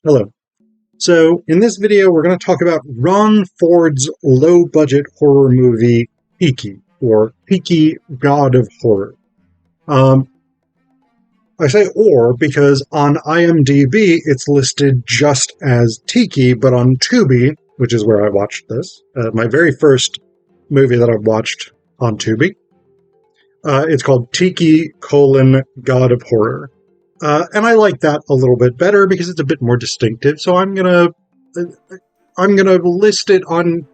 Hello. So, in this video, we're going to talk about Ron Ford's low-budget horror movie, Tiki, or Tiki, God of Horror. Um, I say or because on IMDb, it's listed just as Tiki, but on Tubi, which is where I watched this, my very first movie that I've watched on Tubi, it's called Tiki, God of Horror. And I like that a little bit better because it's a bit more distinctive. So I'm gonna list it on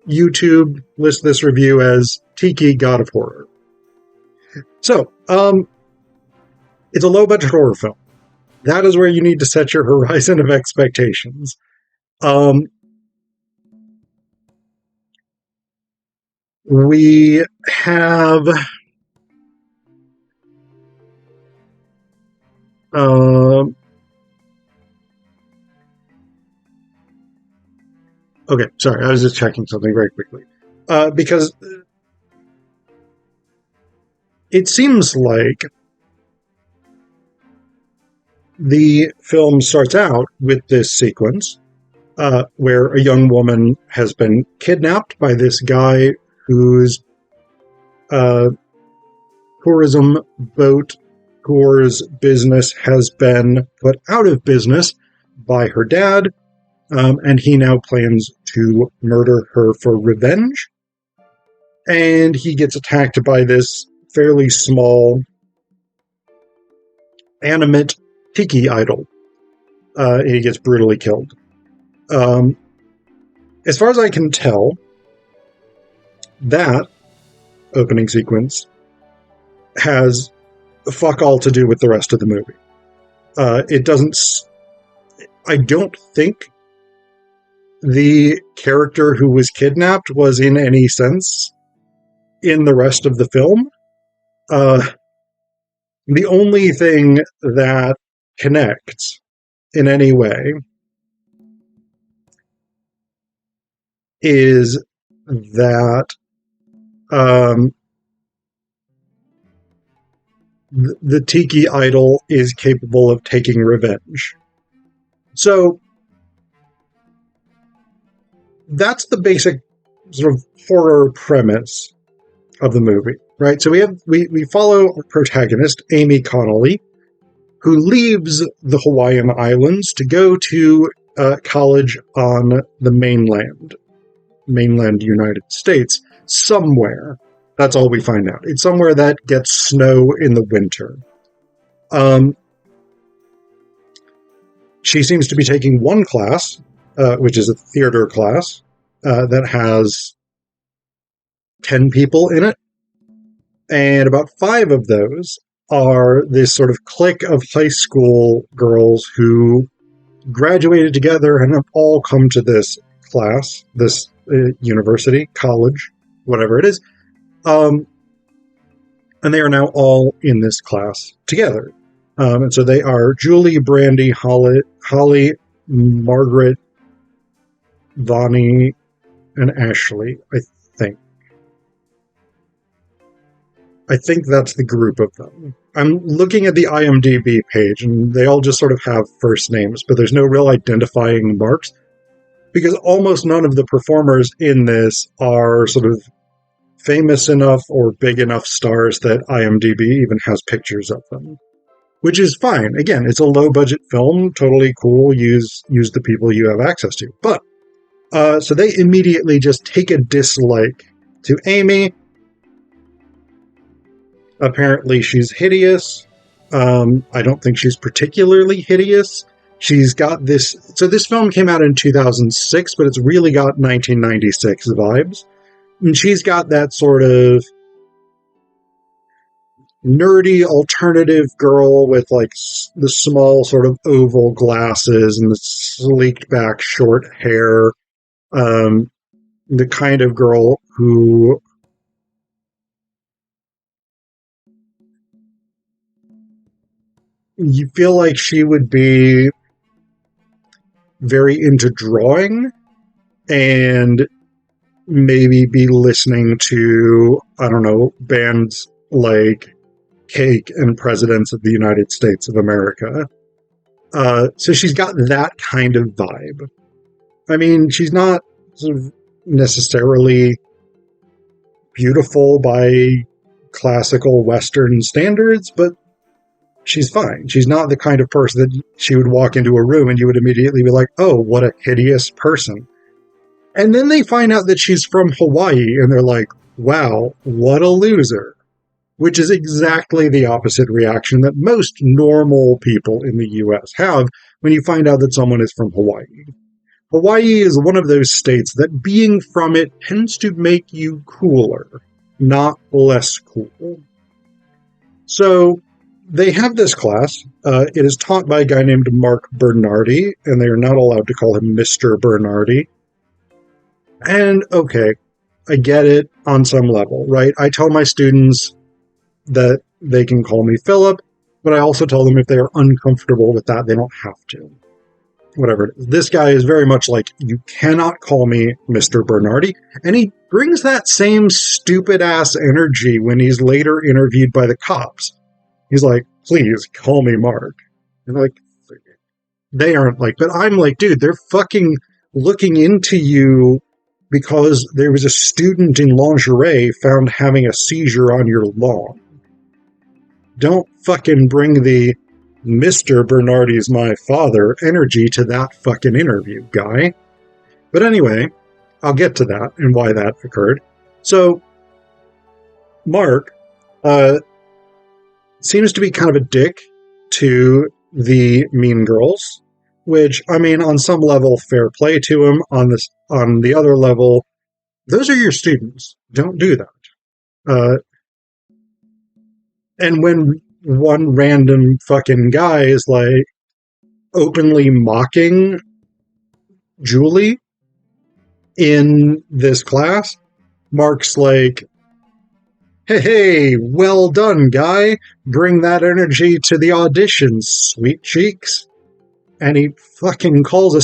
YouTube. List this review as Tiki God of Horror. So, it's a low budget horror film. That is where you need to set your horizon of expectations. We have okay, sorry, I was just checking something very quickly. Because it seems like the film starts out with this sequence where a young woman has been kidnapped by this guy whose tourism boat tours business has been put out of business by her dad, and he now plans to murder her for revenge. And he gets attacked by this fairly small, animate Tiki idol. He gets brutally killed. As far as I can tell, that opening sequence has fuck all to do with the rest of the movie. It doesn't... I don't think the character who was kidnapped was in any sense in the rest of the film. The only thing that connects in any way is that the Tiki idol is capable of taking revenge. So that's the basic sort of horror premise of the movie, right? So we follow our protagonist, Amy Connolly, who leaves the Hawaiian Islands to go to college on the mainland United States, somewhere. That's all we find out. It's somewhere that gets snow in the winter. She seems to be taking one class, which is a theater class, that has 10 people in it. And about 5 of those are this sort of clique of high school girls who graduated together and have all come to this class, this university, college, whatever it is. And they are now all in this class together. And so they are Julie, Brandy, Holly, Margaret, Vonnie, and Ashley, I think. I think that's the group of them. I'm looking at the IMDb page, and they all just sort of have first names, but there's no real identifying marks, because almost none of the performers in this are sort of famous enough or big enough stars that IMDb even has pictures of them. Which is fine. Again, it's a low-budget film, totally cool, use the people you have access to. But, so they immediately just take a dislike to Amy. Apparently she's hideous. I don't think she's particularly hideous. She's got this... So this film came out in 2006, but it's really got 1996 vibes. And she's got that sort of nerdy alternative girl with like the small sort of oval glasses and the sleeked back short hair. The kind of girl who... you feel like she would be very into drawing and maybe be listening to, I don't know, bands like Cake and Presidents of the United States of America. So she's got that kind of vibe. I mean, she's not sort of necessarily beautiful by classical Western standards, but she's fine. She's not the kind of person that she would walk into a room and you would immediately be like, oh, what a hideous person. And then they find out that she's from Hawaii, and they're like, wow, what a loser. Which is exactly the opposite reaction that most normal people in the US have when you find out that someone is from Hawaii. Hawaii is one of those states that being from it tends to make you cooler, not less cool. So they have this class. It is taught by a guy named Mark Bernardi, and they are not allowed to call him Mr. Bernardi. And okay, I get it on some level, right? I tell my students that they can call me Phillip, but I also tell them if they are uncomfortable with that, they don't have to. Whatever it is. This guy is very much like, you cannot call me Mr. Bernardi. And he brings that same stupid-ass energy when he's later interviewed by the cops. He's like, please, call me Mark. And like, they aren't like, but I'm like, dude, they're fucking looking into you because there was a student in lingerie found having a seizure on your lawn. Don't fucking bring the Mr. Bernardi's my father energy to that fucking interview, guy. But anyway, I'll get to that and why that occurred. So, Mark seems to be kind of a dick to the mean girls, which, I mean, on some level, fair play to him. On the other level, those are your students. Don't do that. And when one random fucking guy is like openly mocking Julie in this class, Mark's like, hey, well done, guy. Bring that energy to the audition, sweet cheeks. And he fucking calls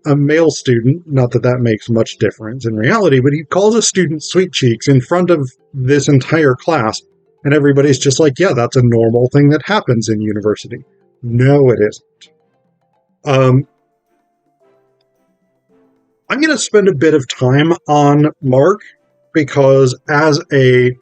a male student, not that that makes much difference in reality, but he calls a student sweet cheeks in front of this entire class. And everybody's just like, yeah, that's a normal thing that happens in university. No, it isn't. I'm going to spend a bit of time on Mark because as a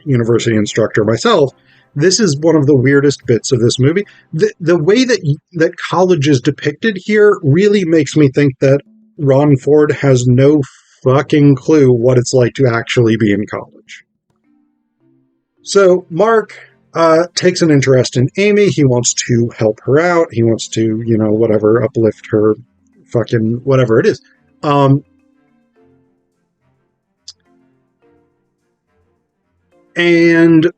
university instructor myself, this is one of the weirdest bits of this movie. The way that college is depicted here really makes me think that Ron Ford has no fucking clue what it's like to actually be in college. So Mark takes an interest in Amy. He wants to help her out. He wants to, whatever, uplift her, fucking whatever it is. And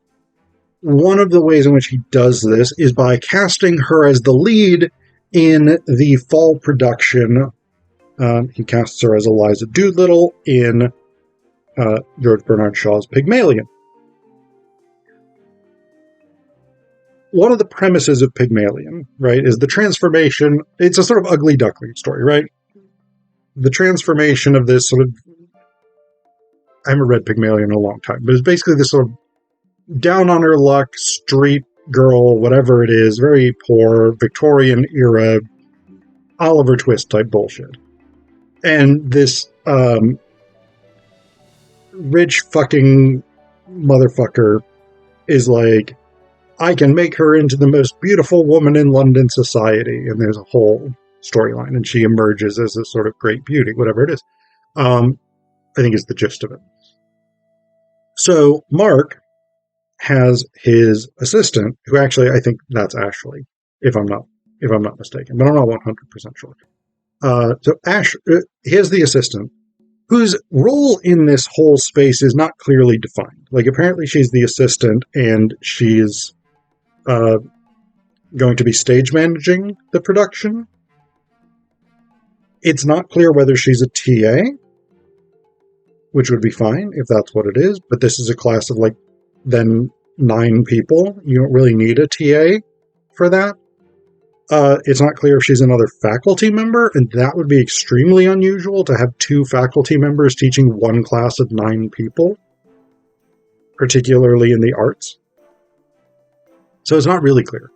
one of the ways in which he does this is by casting her as the lead in the fall production. He casts her as Eliza Doolittle in George Bernard Shaw's Pygmalion. One of the premises of Pygmalion, right, is the transformation. It's a sort of ugly duckling story, right? The transformation of this sort of, I haven't read Pygmalion in a long time, but it's basically this sort of down on her luck, street girl, whatever it is, very poor, Victorian era, Oliver Twist type bullshit. And this rich fucking motherfucker is like, I can make her into the most beautiful woman in London society. And there's a whole storyline, and she emerges as a sort of great beauty, whatever it is. I think is the gist of it. So Mark has his assistant, who actually, I think that's Ashley, if I'm not mistaken, but I'm not 100% sure. So Ash, he has the assistant, whose role in this whole space is not clearly defined. Like, apparently she's the assistant, and she's going to be stage managing the production. It's not clear whether she's a TA, which would be fine if that's what it is, but this is a class of like then 9 people. You don't really need a TA for that. It's not clear if she's another faculty member, and that would be extremely unusual to have 2 faculty members teaching one class of 9 people, particularly in the arts. So it's not really clear.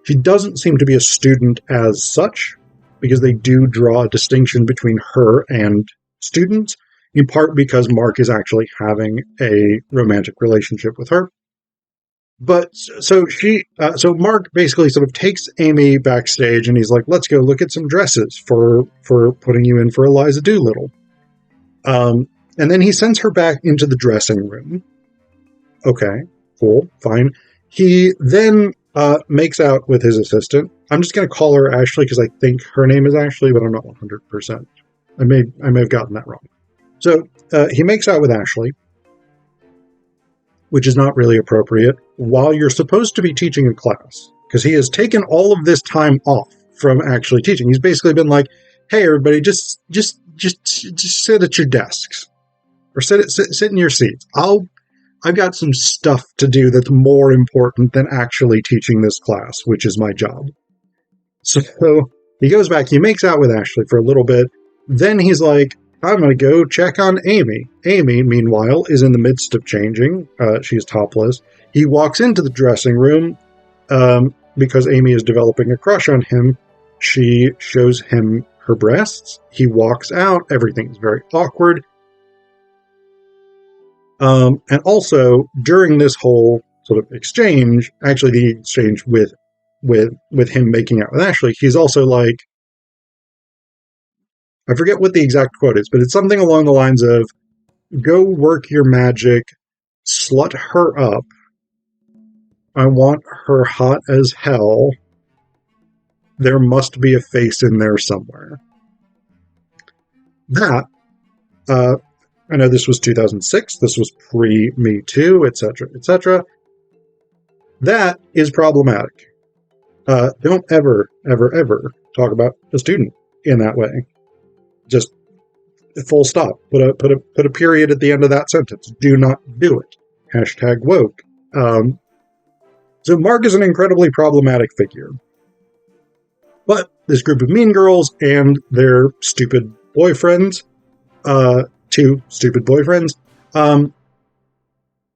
She doesn't seem to be a student as such, because they do draw a distinction between her and students, in part because Mark is actually having a romantic relationship with her. But so Mark basically sort of takes Amy backstage, and he's like, "Let's go look at some dresses for putting you in for Eliza Doolittle." And then he sends her back into the dressing room. Okay, cool, fine. He then makes out with his assistant. I'm just going to call her Ashley because I think her name is Ashley, but I'm not 100%. I may have gotten that wrong. So he makes out with Ashley, which is not really appropriate, while you're supposed to be teaching a class, because he has taken all of this time off from actually teaching. He's basically been like, "Hey, everybody, just sit at your desks, or sit in your seats. I've got some stuff to do that's more important than actually teaching this class, which is my job." So he goes back, he makes out with Ashley for a little bit, then he's like, "I'm going to go check on Amy." Amy, meanwhile, is in the midst of changing. She's topless. He walks into the dressing room because Amy is developing a crush on him. She shows him her breasts. He walks out. Everything's very awkward. And also, during this whole sort of exchange, actually the exchange with him making out with Ashley, he's also like, I forget what the exact quote is, but it's something along the lines of, "Go work your magic, slut her up. I want her hot as hell. There must be a face in there somewhere." That, I know this was 2006, this was pre-Me Too, etc., etc. That is problematic. Don't ever, ever, ever talk about a student in that way. Just full stop. Put a period at the end of that sentence. Do not do it. Hashtag woke. So Mark is an incredibly problematic figure. But this group of mean girls and their stupid boyfriends, two stupid boyfriends,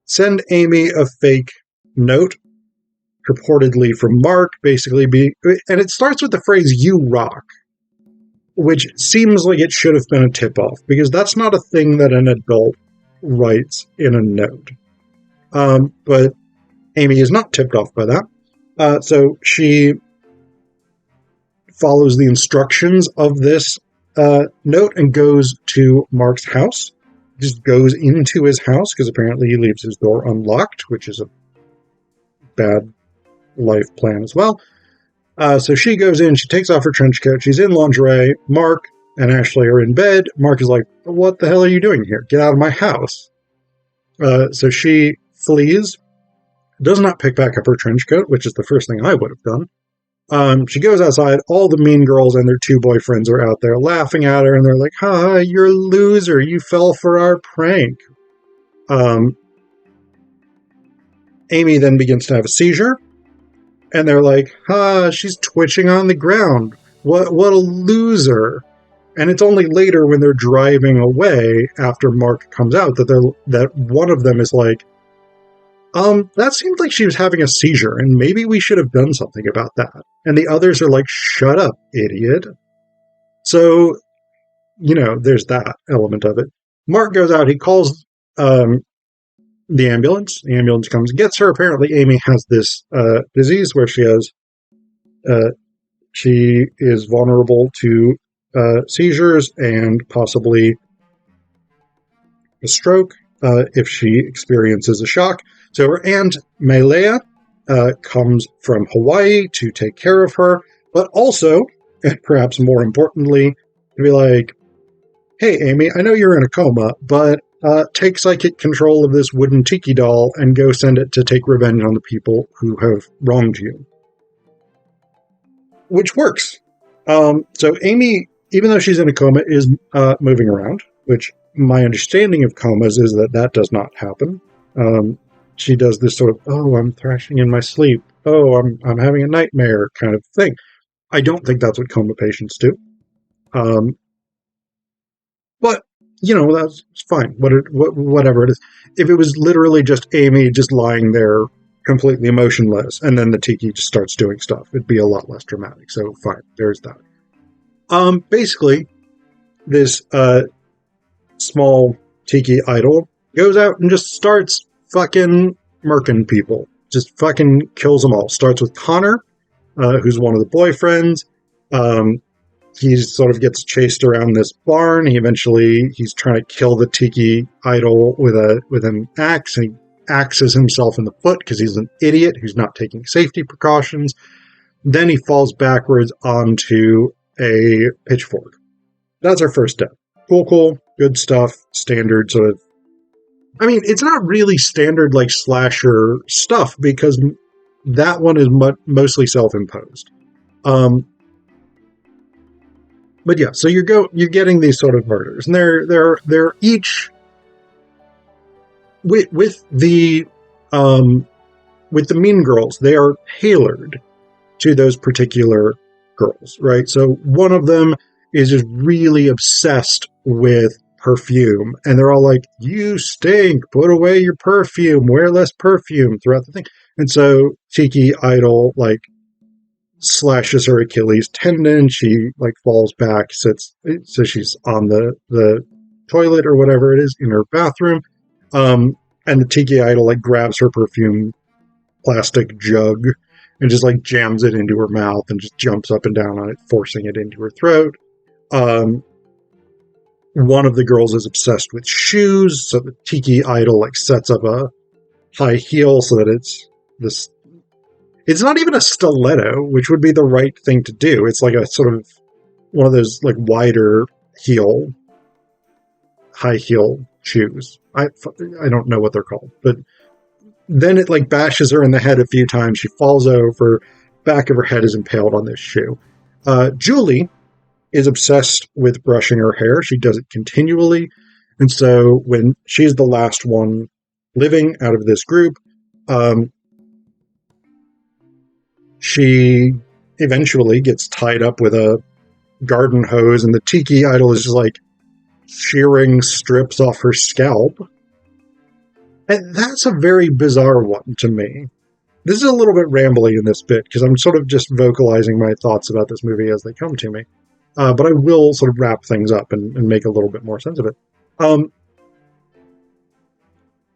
send Amy a fake note, purportedly from Mark, basically and it starts with the phrase "you rock," which seems like it should have been a tip-off, because that's not a thing that an adult writes in a note. But Amy is not tipped off by that. So she follows the instructions of this note and goes to Mark's house. Just goes into his house, because apparently he leaves his door unlocked, which is a bad life plan as well. So she goes in, she takes off her trench coat, she's in lingerie. Mark and Ashley are in bed. Mark is like, "What the hell are you doing here? Get out of my house." So she flees, does not pick back up her trench coat, which is the first thing I would have done. She goes outside. All the mean girls and their two boyfriends are out there laughing at her, and they're like, "Ha, you're a loser. You fell for our prank." Amy then begins to have a seizure, and they're like, "Ha, she's twitching on the ground. What a loser." And it's only later, when they're driving away after Mark comes out, that one of them is like, "That seemed like she was having a seizure, and maybe we should have done something about that." And the others are like, "Shut up, idiot." So, there's that element of it. Mark goes out, he calls the ambulance. The ambulance comes and gets her. Apparently Amy has this disease where she is vulnerable to seizures and possibly a stroke if she experiences a shock. So her aunt Malaya comes from Hawaii to take care of her, but also, and perhaps more importantly, to be like, "Hey Amy, I know you're in a coma, but take psychic control of this wooden Tiki doll and go send it to take revenge on the people who have wronged you." Which works. So Amy, even though she's in a coma, is moving around, which my understanding of comas is that does not happen. She does this sort of, "Oh, I'm thrashing in my sleep. Oh, I'm having a nightmare" kind of thing. I don't think that's what coma patients do. But, that's fine. Whatever it is. If it was literally just Amy just lying there completely emotionless, and then the Tiki just starts doing stuff. It'd be a lot less dramatic. So fine, there's that. Basically, this small Tiki idol goes out and just starts fucking murking people. Just fucking kills them all. Starts with Connor, who's one of the boyfriends. He sort of gets chased around this barn. He's trying to kill the Tiki idol with an axe, and he axes himself in the foot because he's an idiot who's not taking safety precautions. Then he falls backwards onto a pitchfork. That's our first death. Cool, good stuff, standard sort of. I mean, it's not really standard like slasher stuff because that one is mostly self-imposed. But yeah, so you're getting these sort of murders, and they're each with the Mean Girls. They are tailored to those particular girls, right? So one of them is just really obsessed with perfume, and they're all like, "You stink! Put away your perfume. Wear less perfume." Throughout the thing, and so Tiki Idol like slashes her Achilles tendon. She like falls back, so she's on the toilet or whatever it is in her bathroom. And the Tiki Idol like grabs her perfume plastic jug and just like jams it into her mouth and just jumps up and down on it, forcing it into her throat. One of the girls is obsessed with shoes, so the Tiki Idol like sets up a high heel so that it's this. It's not even a stiletto, which would be the right thing to do. It's like a sort of one of those like wider heel, high heel shoes. I don't know what they're called, but then it like bashes her in the head a few times. She falls over, back of her head is impaled on this shoe. Julie is obsessed with brushing her hair. She does it continually. And so when she's the last one living out of this group, she eventually gets tied up with a garden hose, and the Tiki Idol is just like shearing strips off her scalp. And that's a very bizarre one to me. This is a little bit rambly in this bit because I'm sort of just vocalizing my thoughts about this movie as they come to me. But I will sort of wrap things up and make a little bit more sense of it.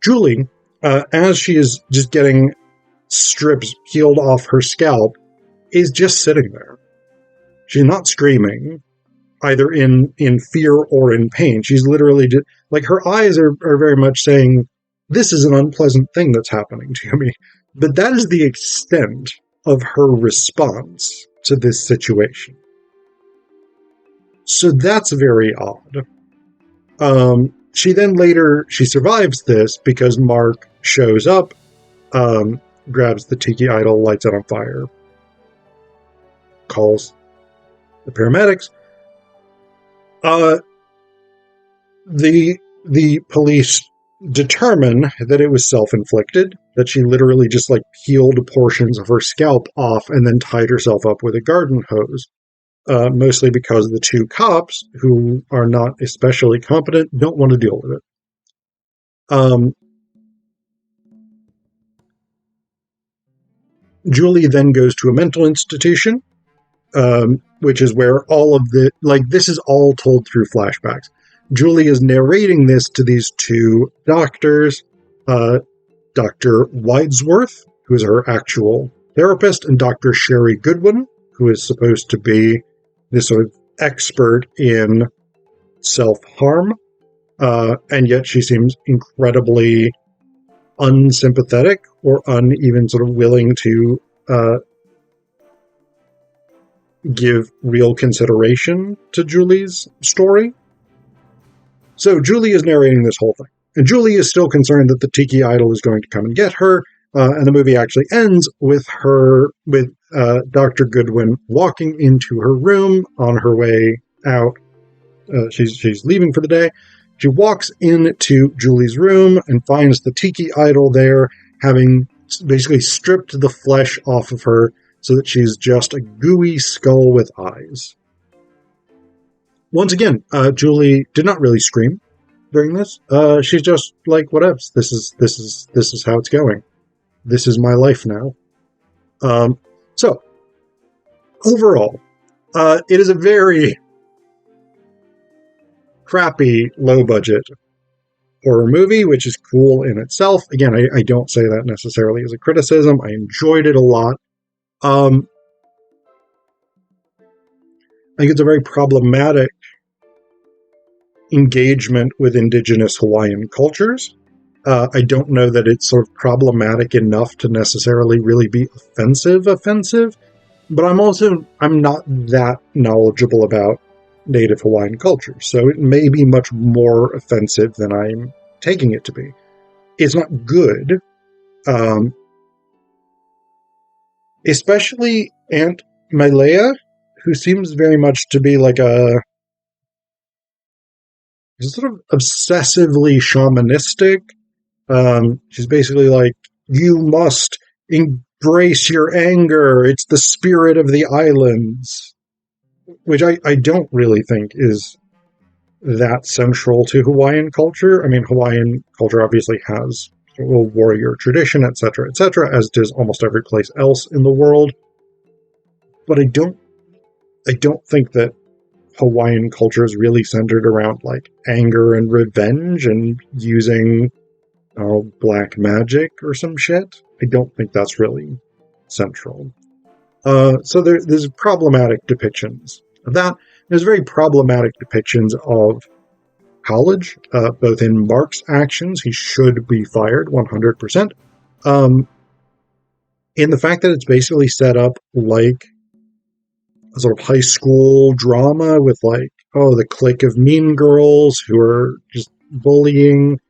Julie, as she is just getting strips peeled off her scalp, is just sitting there. She's not screaming, either in fear or in pain. She's literally just, like, her eyes are very much saying, this is an unpleasant thing that's happening to me. But that is the extent of her response to this situation. So that's very odd. She then later, she survives this because Mark shows up, grabs the Tiki Idol, lights it on fire, calls the paramedics. The police determine that it was self-inflicted, that she literally just like peeled portions of her scalp off and then tied herself up with a garden hose. Mostly because the two cops, who are not especially competent, don't want to deal with it. Julie then goes to a mental institution, which is where all of the, like, this is all told through flashbacks. Julie is narrating this to these two doctors, Dr. Widesworth, who is her actual therapist, and Dr. Sherry Goodwin, who is supposed to be this sort of expert in self-harm, and yet she seems incredibly unsympathetic or uneven sort of willing to give real consideration to Julie's story. So Julie is narrating this whole thing, and Julie is still concerned that the Tiki Idol is going to come and get her, and the movie actually ends with Dr. Goodwin walking into her room on her way out. She's leaving for the day. She walks into Julie's room and finds the Tiki Idol there, having basically stripped the flesh off of her so that she's just a gooey skull with eyes. Once again, Julie did not really scream during this. She's just like, whatevs. This is how it's going. this is my life now. So, overall, it is a very crappy, low-budget horror movie, which is cool in itself. Again, I don't say that necessarily as a criticism. I enjoyed it a lot. I think it's a very problematic engagement with indigenous Hawaiian cultures. I don't know that it's sort of problematic enough to necessarily really be offensive, but I'm not that knowledgeable about Native Hawaiian culture, so it may be much more offensive than I'm taking it to be. It's not good, especially Aunt Malaya, who seems very much to be like a sort of obsessively shamanistic. She's basically like, you must embrace your anger. It's the spirit of the islands, which I don't really think is that central to Hawaiian culture. I mean, Hawaiian culture obviously has a warrior tradition, etc., as does almost every place else in the world. But I don't think that Hawaiian culture is really centered around like anger and revenge and using black magic or some shit. I don't think that's really central. So there's problematic depictions of that. There's very problematic depictions of college, both in Mark's actions. He should be fired 100%. In the fact that it's basically set up like a sort of high school drama with like, the clique of mean girls who are just bullying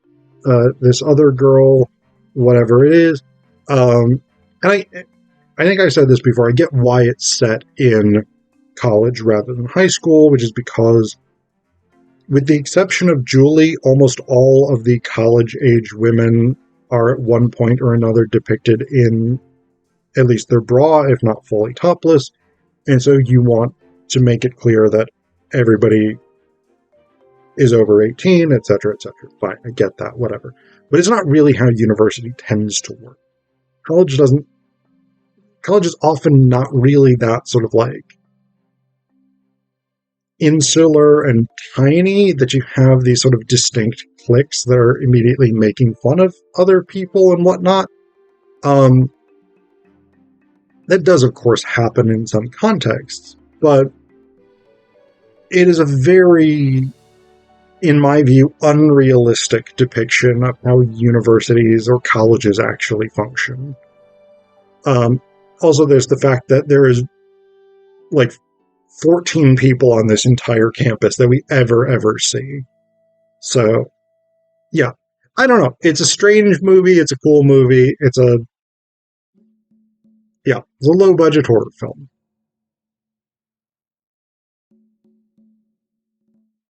this other girl, whatever it is. And I think I said this before, I get why it's set in college rather than high school, which is because, with the exception of Julie, almost all of the college-age women are at one point or another depicted in at least their bra, if not fully topless. And so you want to make it clear that everybody is over 18, etc., etc. Fine, I get that, whatever. But it's not really how university tends to work. College is often not really that sort of like insular and tiny that you have these sort of distinct cliques that are immediately making fun of other people and whatnot. That does, of course, happen in some contexts, but it is a very, in my view, unrealistic depiction of how universities or colleges actually function. Also, there's the fact that there is like 14 people on this entire campus that we ever see. So, yeah. I don't know. It's a strange movie. It's a cool movie. It's a low-budget horror film.